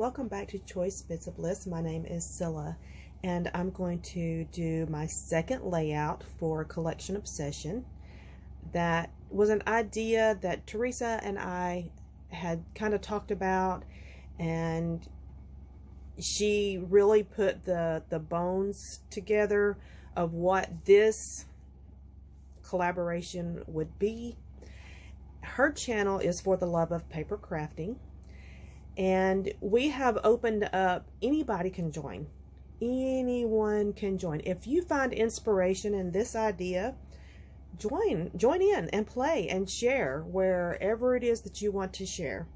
welcome back to Choice Bits of Bliss. My name is Cilla, and I'm going to do my second layout for Collection Obsession. That was an idea that Teresa and I had kind of talked about, and she really put the bones together of what this collaboration would be. Her channel is for the love of paper crafting, and we have opened up, anybody can join. Anyone can join. If you find inspiration in this idea, join in and play and share wherever it is that you want to share.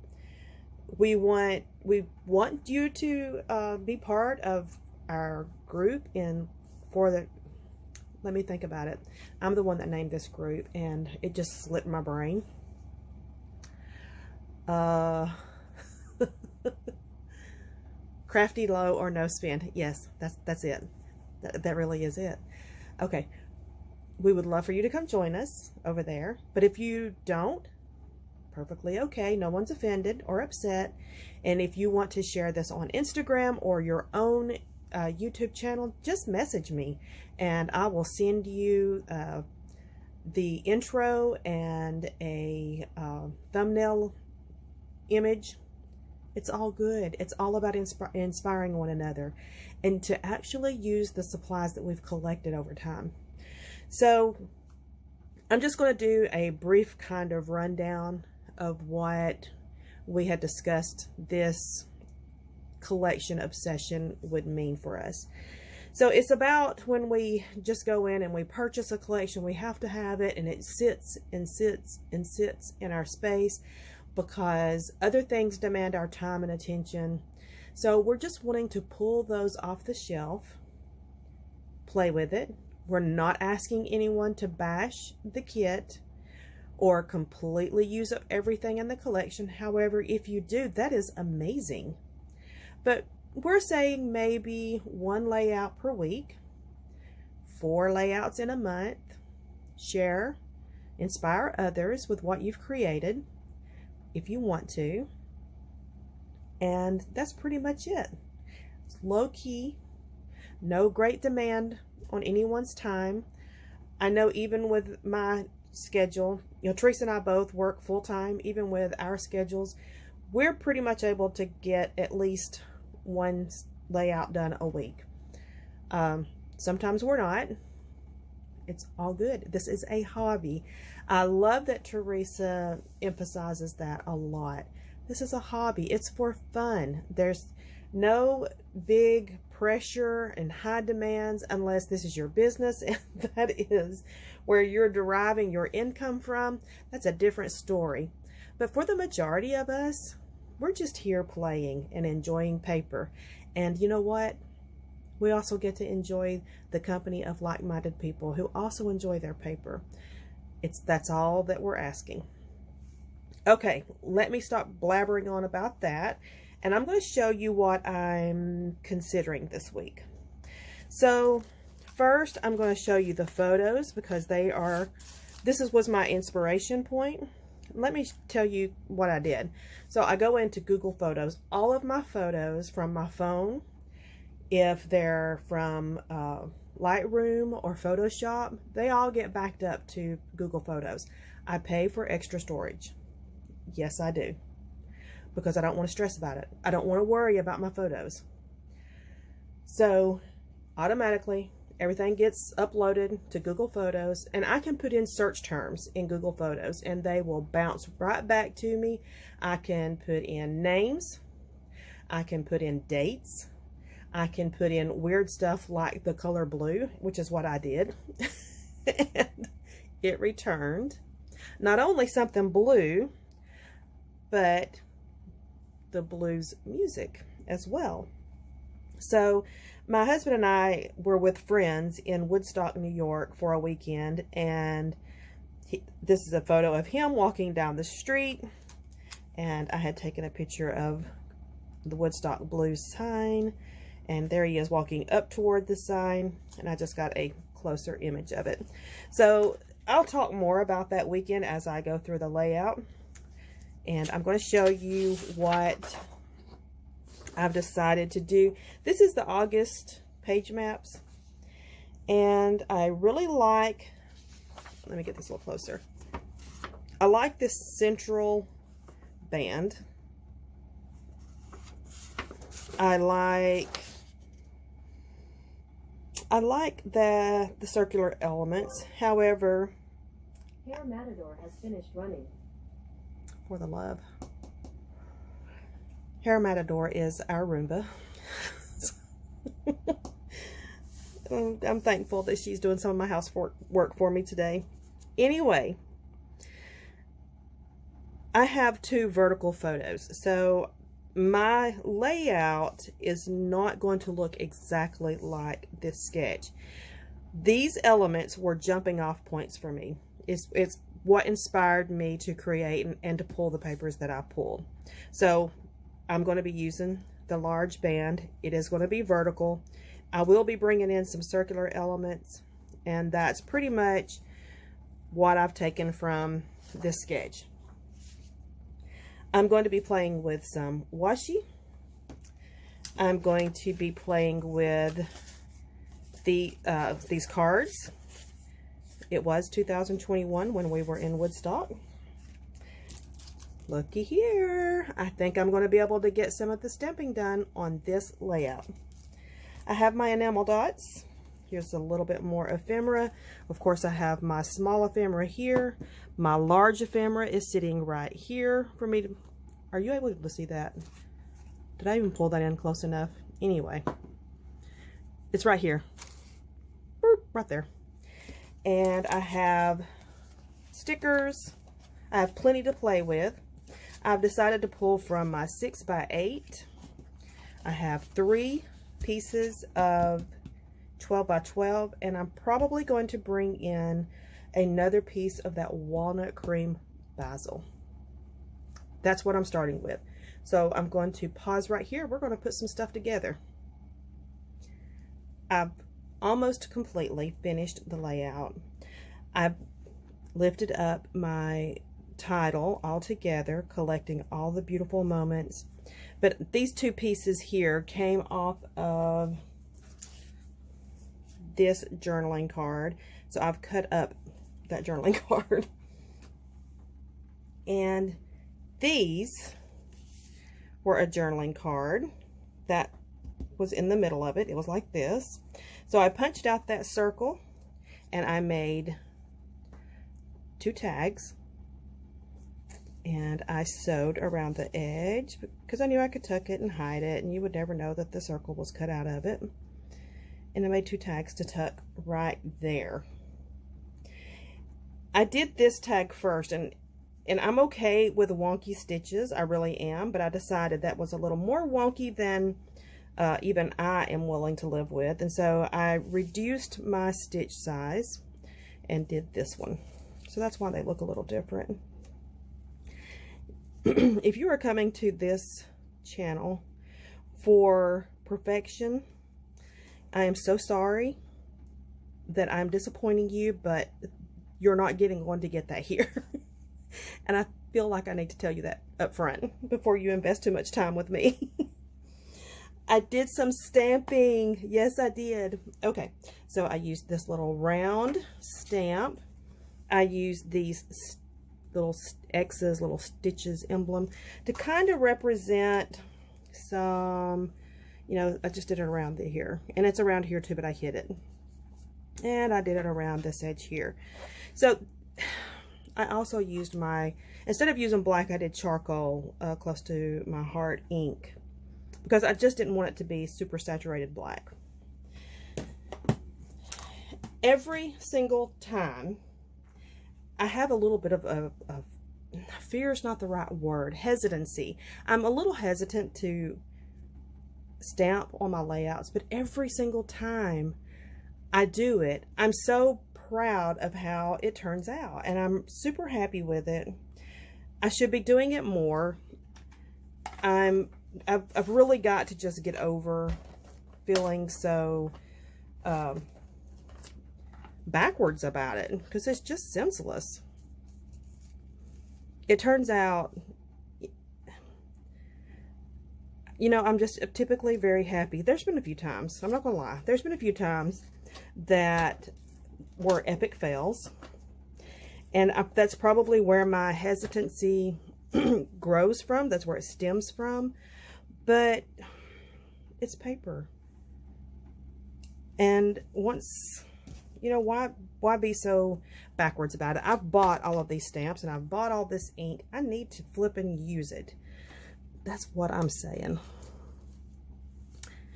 We want you to be part of our group let me think about it. I'm the one that named this group and it just slipped my brain. Crafty, low or no spend. Yes, that's it. That really is it. Okay, we would love for you to come join us over there, but if you don't, perfectly okay. No one's offended or upset. And if you want to share this on Instagram or your own YouTube channel, just message me and I will send you the intro and a thumbnail image. It's all good. It's all about inspiring one another and to actually use the supplies that we've collected over time. So I'm just going to do a brief kind of rundown of what we had discussed this collection obsession would mean for us. So it's about when we just go in and we purchase a collection, we have to have it, and it sits and sits and sits in our space because other things demand our time and attention. So we're just wanting to pull those off the shelf, play with it. We're not asking anyone to bash the kit or completely use up everything in the collection. However, if you do, that is amazing. But we're saying maybe 1 layout per week, 4 layouts in a month. Share, inspire others with what you've created if you want to. And that's pretty much it. It's low key, no great demand on anyone's time. I know even with my schedule, Teresa and I both work full-time. Even with our schedules, we're pretty much able to get at least 1 layout done a week. Sometimes we're not. It's all good. This is a hobby. I love that Teresa emphasizes that a lot. This is a hobby. It's for fun. There's no big pressure and high demands unless this is your business, and that is where you're deriving your income from. That's a different story. But for the majority of us, we're just here playing and enjoying paper. And you know what? We also get to enjoy the company of like-minded people who also enjoy their paper. That's all that we're asking. Okay, let me stop blabbering on about that. And I'm going to show you what I'm considering this week. So first, I'm going to show you the photos because this was my inspiration point. Let me tell you what I did. So I go into Google Photos. All of my photos from my phone, if they're from Lightroom or Photoshop, they all get backed up to Google Photos. I pay for extra storage. Yes, I do. Because I don't want to stress about it. I don't want to worry about my photos. So automatically everything gets uploaded to Google Photos, and I can put in search terms in Google Photos and they will bounce right back to me. I can put in names. I can put in dates. I can put in weird stuff like the color blue, which is what I did. And it returned not only something blue, but the blues music as well. So my husband and I were with friends in Woodstock, New York for a weekend, and this is a photo of him walking down the street, and I had taken a picture of the Woodstock Blues sign, and there he is walking up toward the sign, and I just got a closer image of it. So I'll talk more about that weekend as I go through the layout. And I'm going to show you what I've decided to do, this is the August page maps, and I really like, let me get this a little closer. I like this central band. I like the circular elements. However, Hair Matador has finished running. For the love. Hair Matador is our Roomba. I'm thankful that she's doing some of my housework for me today. Anyway, I have 2 vertical photos. So my layout is not going to look exactly like this sketch. These elements were jumping off points for me. It's what inspired me to create and to pull the papers that I pulled. So I'm going to be using the large band. It is going to be vertical. I will be bringing in some circular elements, and that's pretty much what I've taken from this sketch. I'm going to be playing with some washi. I'm going to be playing with these cards. It was 2021 when we were in Woodstock. Looky here. I think I'm going to be able to get some of the stamping done on this layout. I have my enamel dots. Here's a little bit more ephemera. Of course, I have my small ephemera here. My large ephemera is sitting right here for me to... Are you able to see that? Did I even pull that in close enough? Anyway, it's right here. Boop, right there. And I have stickers. I have plenty to play with. I've decided to pull from my 6x8. I have 3 pieces of 12x12, and I'm probably going to bring in another piece of that walnut cream basil. That's what I'm starting with. So I'm going to pause right here. We're going to put some stuff together. I've almost completely finished the layout. I've lifted up my title all together, collecting all the beautiful moments. But these 2 pieces here came off of this journaling card. So I've cut up that journaling card. And these were a journaling card that was in the middle of it. It was like this. So I punched out that circle and I made 2 tags, and I sewed around the edge because I knew I could tuck it and hide it, and you would never know that the circle was cut out of it. And I made 2 tags to tuck right there. I did this tag first, and I'm okay with wonky stitches. I really am, but I decided that was a little more wonky than even I am willing to live with. And so I reduced my stitch size and did this one. So that's why they look a little different. If you are coming to this channel for perfection, I am so sorry that I'm disappointing you, but you're not going to get that here. And I feel like I need to tell you that up front before you invest too much time with me. I did some stamping. Yes, I did. Okay, so I used this little round stamp. I used these little X's, little stitches emblem to kind of represent some, you know, I just did it around here. And it's around here too, but I hid it. And I did it around this edge here. So I also used my, instead of using black, I did charcoal close to my heart ink, because I just didn't want it to be super saturated black. Every single time, I have a little bit of fear is not the right word, hesitancy. I'm a little hesitant to stamp on my layouts, but every single time I do it, I'm so proud of how it turns out, and I'm super happy with it. I should be doing it more. I've really got to just get over feeling so backwards about it, because it's just senseless. It turns out you know, I'm just typically very happy. There's been a few times, I'm not gonna lie, there's been a few times that were epic fails. And that's probably where my hesitancy grows from. That's where it stems from. But it's paper. And once, you know, why be so backwards about it? I've bought all of these stamps and I've bought all this ink. I need to flip and use it. That's what I'm saying.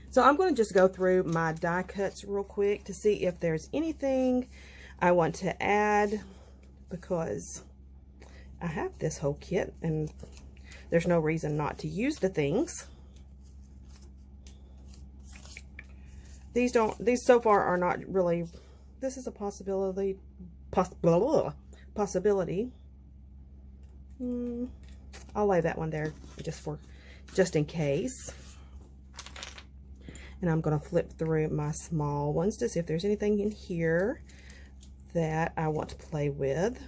So I'm going to just go through my die cuts real quick to see if there's anything I want to add, because I have this whole kit and there's no reason not to use the things. These so far are not really, this is a possibility, possibility. I'll lay that one there just in case. And I'm going to flip through my small ones to see if there's anything in here that I want to play with.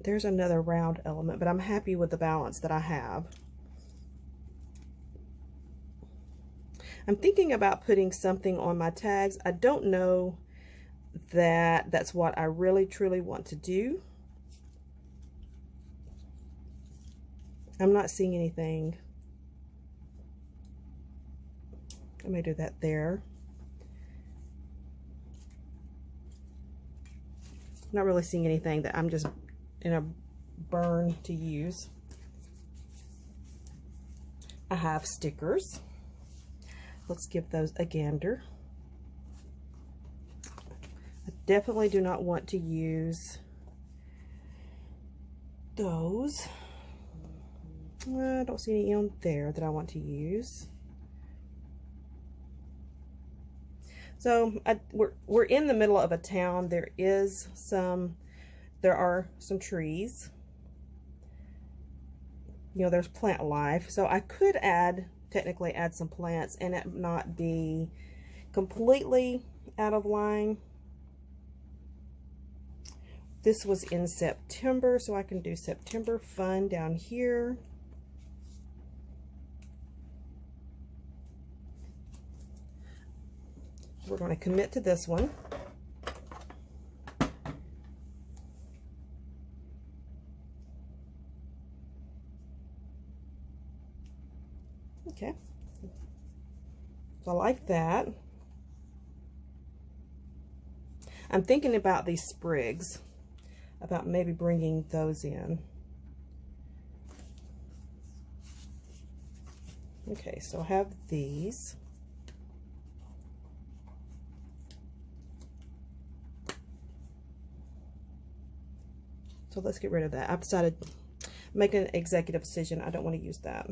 There's another round element, but I'm happy with the balance that I have. I'm thinking about putting something on my tags. I don't know that that's what I really truly want to do. I'm not seeing anything. I may do that there. Not really seeing anything that I'm just in a burn to use. I have stickers. Let's give those a gander. I definitely do not want to use those. I don't see any on there that I want to use. So we're in the middle of a town. There are some trees. You know, there's plant life. So I could technically add some plants and it not be completely out of line. This was in September, so I can do September fun down here. We're going to commit to this one. Okay. So I like that. I'm thinking about these sprigs, about maybe bringing those in. Okay, so I have these. So let's get rid of that. I've decided to make an executive decision. I don't want to use that.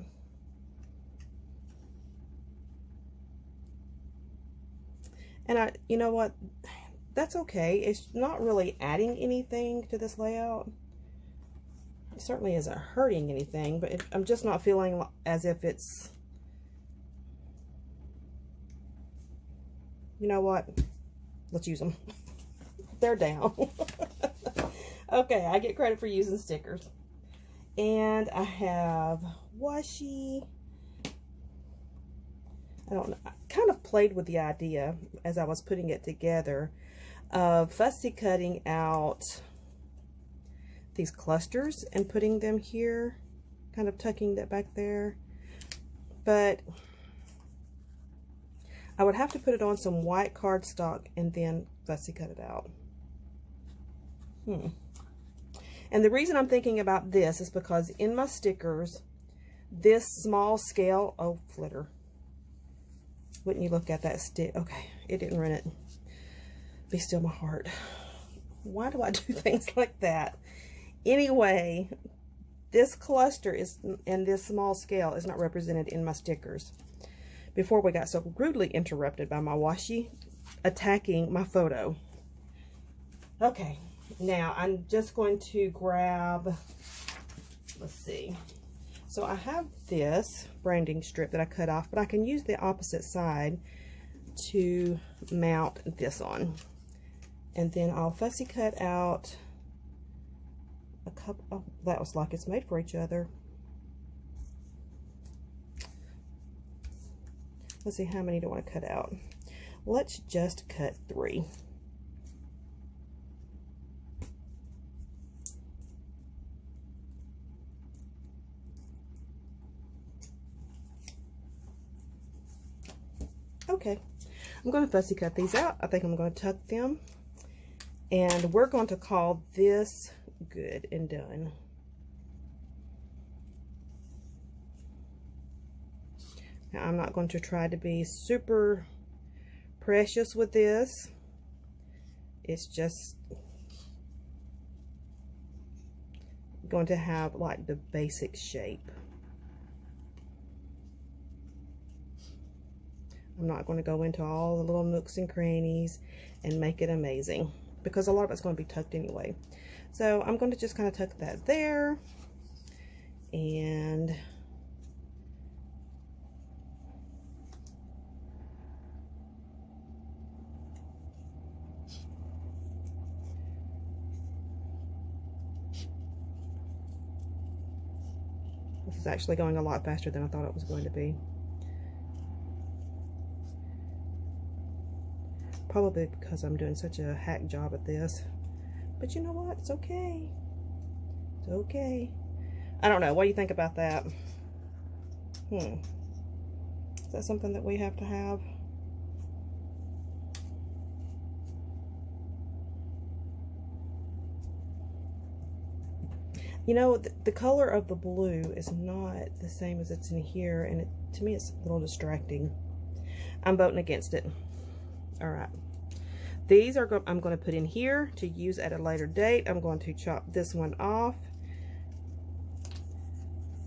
And you know what? That's okay. It's not really adding anything to this layout. It certainly isn't hurting anything, but I'm just not feeling as if it's, you know what? Let's use them. They're down. Okay, I get credit for using stickers. And I have washi. I don't know. I kind of played with the idea as I was putting it together of fussy cutting out these clusters and putting them here, kind of tucking that back there. But I would have to put it on some white cardstock and then fussy cut it out. And the reason I'm thinking about this is because in my stickers, this small scale, oh, flitter. Wouldn't you look at that stick? Okay, it didn't run it. Be still my heart. Why do I do things like that? Anyway, this cluster is, and this small scale is not represented in my stickers. Before we got so rudely interrupted by my washi attacking my photo. Okay. Now, I'm just going to grab, let's see. So I have this branding strip that I cut off, but I can use the opposite side to mount this on. And then I'll fussy cut out a couple. Oh, that was like it's made for each other. Let's see, how many do I want to cut out? Let's just cut 3. Okay, I'm going to fussy cut these out. I think I'm going to tuck them. And we're going to call this good and done. Now, I'm not going to try to be super precious with this. It's just going to have like the basic shape. I'm not going to go into all the little nooks and crannies and make it amazing, because a lot of it's going to be tucked anyway. So I'm going to just kind of tuck that there, and this is actually going a lot faster than I thought it was going to be. Probably because I'm doing such a hack job at this. But you know what? It's okay. It's okay. I don't know. What do you think about that? Is that something that we have to have? You know, the color of the blue is not the same as it's in here, and to me it's a little distracting. I'm voting against it. All right. These are I'm going to put in here to use at a later date. I'm going to chop this one off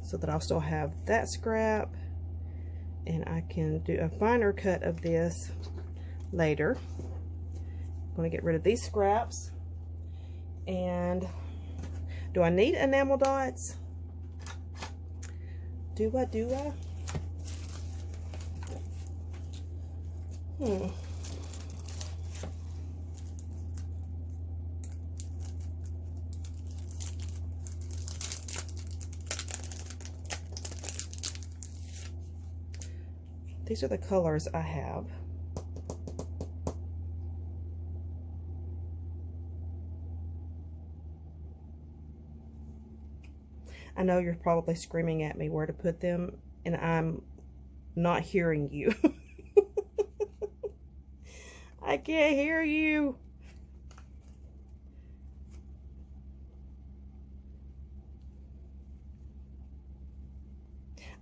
so that I'll still have that scrap, and I can do a finer cut of this later. I'm going to get rid of these scraps. And do I need enamel dots? Do I? These are the colors I have. I know you're probably screaming at me where to put them, and I'm not hearing you. I can't hear you.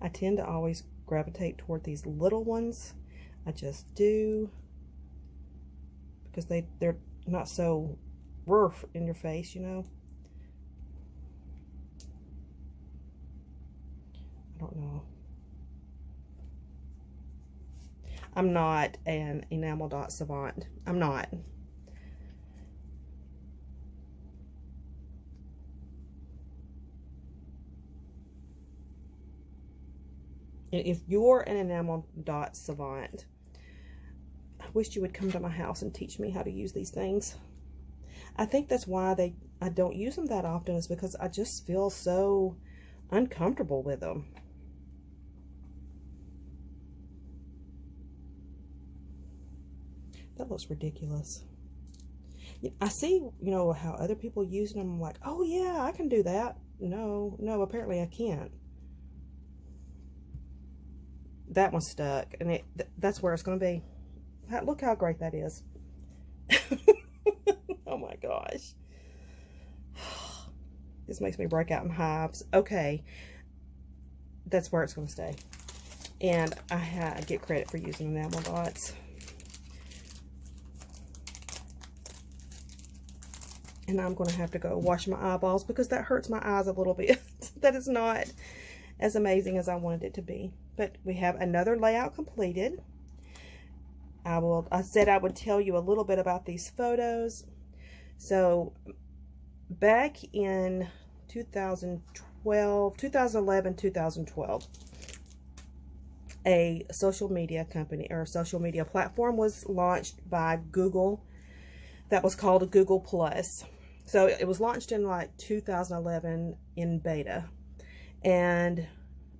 I tend to always gravitate toward these little ones. I just do, because they're not so rough in your face, you know. I don't know. I'm not an enamel dot savant. I'm not. If you're an enamel dot savant, I wish you would come to my house and teach me how to use these things. I think that's why I don't use them that often, is because I just feel so uncomfortable with them. That looks ridiculous. I see, you know, how other people use them. I'm like, oh yeah, I can do that. No, apparently I can't. That one stuck, and that's where it's going to be. Look how great that is. Oh my gosh. This makes me break out in hives. Okay. That's where it's going to stay. And I get credit for using enamel dots. And I'm going to have to go wash my eyeballs, because that hurts my eyes a little bit. That is not as amazing as I wanted it to be. But we have another layout completed. I said I would tell you a little bit about these photos. So back in 2011, 2012, a social media company or social media platform was launched by Google. that was called Google Plus. So it was launched in like 2011 in beta, and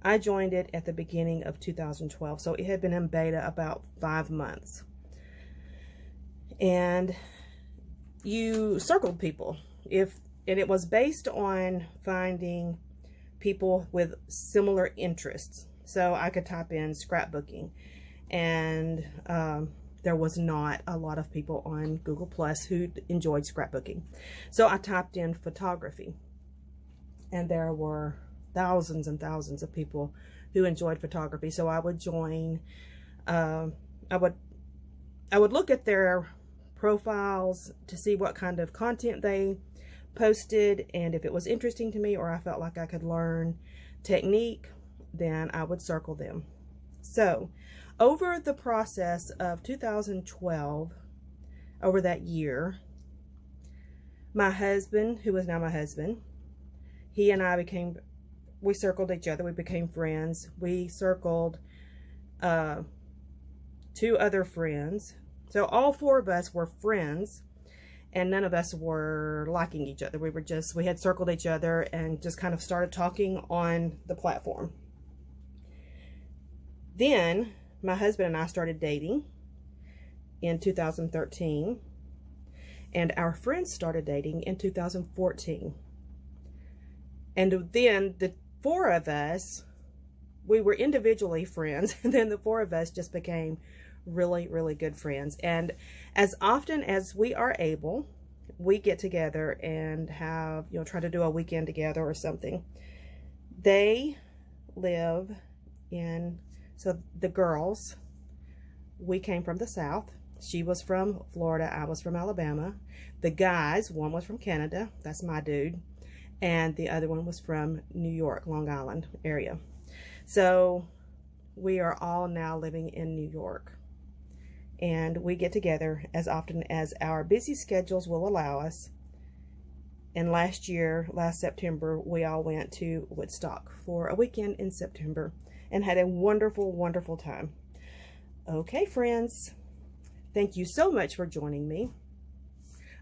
I joined it at the beginning of 2012. So it had been in beta about 5 months. And you circled people, and it was based on finding people with similar interests. So I could type in scrapbooking, and there was not a lot of people on Google Plus who enjoyed scrapbooking. So I typed in photography, and there were thousands and thousands of people who enjoyed photography. So I would join, I would look at their profiles to see what kind of content they posted, and if it was interesting to me or I felt like I could learn technique, then I would circle them. So over the process of 2012, over that year, my husband, who is now my husband, he and I we circled each other. We became friends. We circled 2 other friends. So all 4 of us were friends, and none of us were liking each other. We had circled each other and just kind of started talking on the platform. Then my husband and I started dating in 2013, and our friends started dating in 2014. And then the 4 of us, we were individually friends, and then the 4 of us just became really, really good friends. And as often as we are able, we get together and have, try to do a weekend together or something. They live in, so the girls, we came from the South. She was from Florida, I was from Alabama. The guys, one was from Canada, that's my dude, and the other one was from New York, Long Island area. So we are all now living in New York, and we get together as often as our busy schedules will allow us. And last September, we all went to Woodstock for a weekend in September and had a wonderful, wonderful time. Okay, friends, thank you so much for joining me.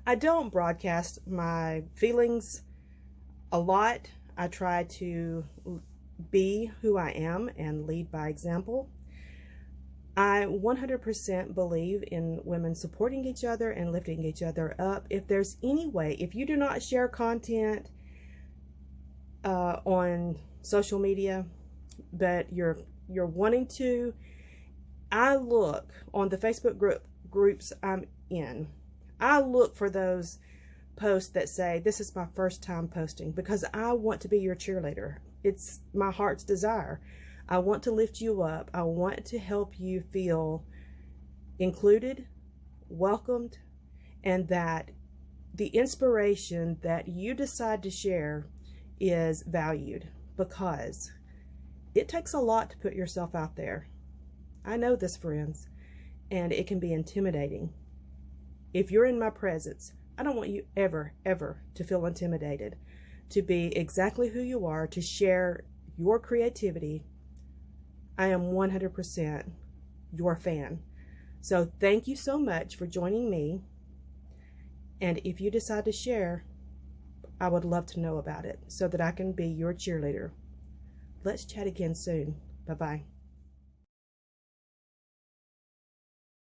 I don't broadcast my feelings a lot. I try to be who I am and lead by example. I 100% believe in women supporting each other and lifting each other up. If there's any way, if you do not share content on social media, but you're wanting to, I look on the Facebook groups I'm in. I look for those posts that say, this is my first time posting, because I want to be your cheerleader. It's my heart's desire. I want to lift you up. I want to help you feel included, welcomed, and that the inspiration that you decide to share is valued, because it takes a lot to put yourself out there. I know this, friends, and it can be intimidating. If you're in my presence, I don't want you ever, ever to feel intimidated, to be exactly who you are, to share your creativity. I am 100% your fan. So thank you so much for joining me. And if you decide to share, I would love to know about it so that I can be your cheerleader. Let's chat again soon. Bye-bye.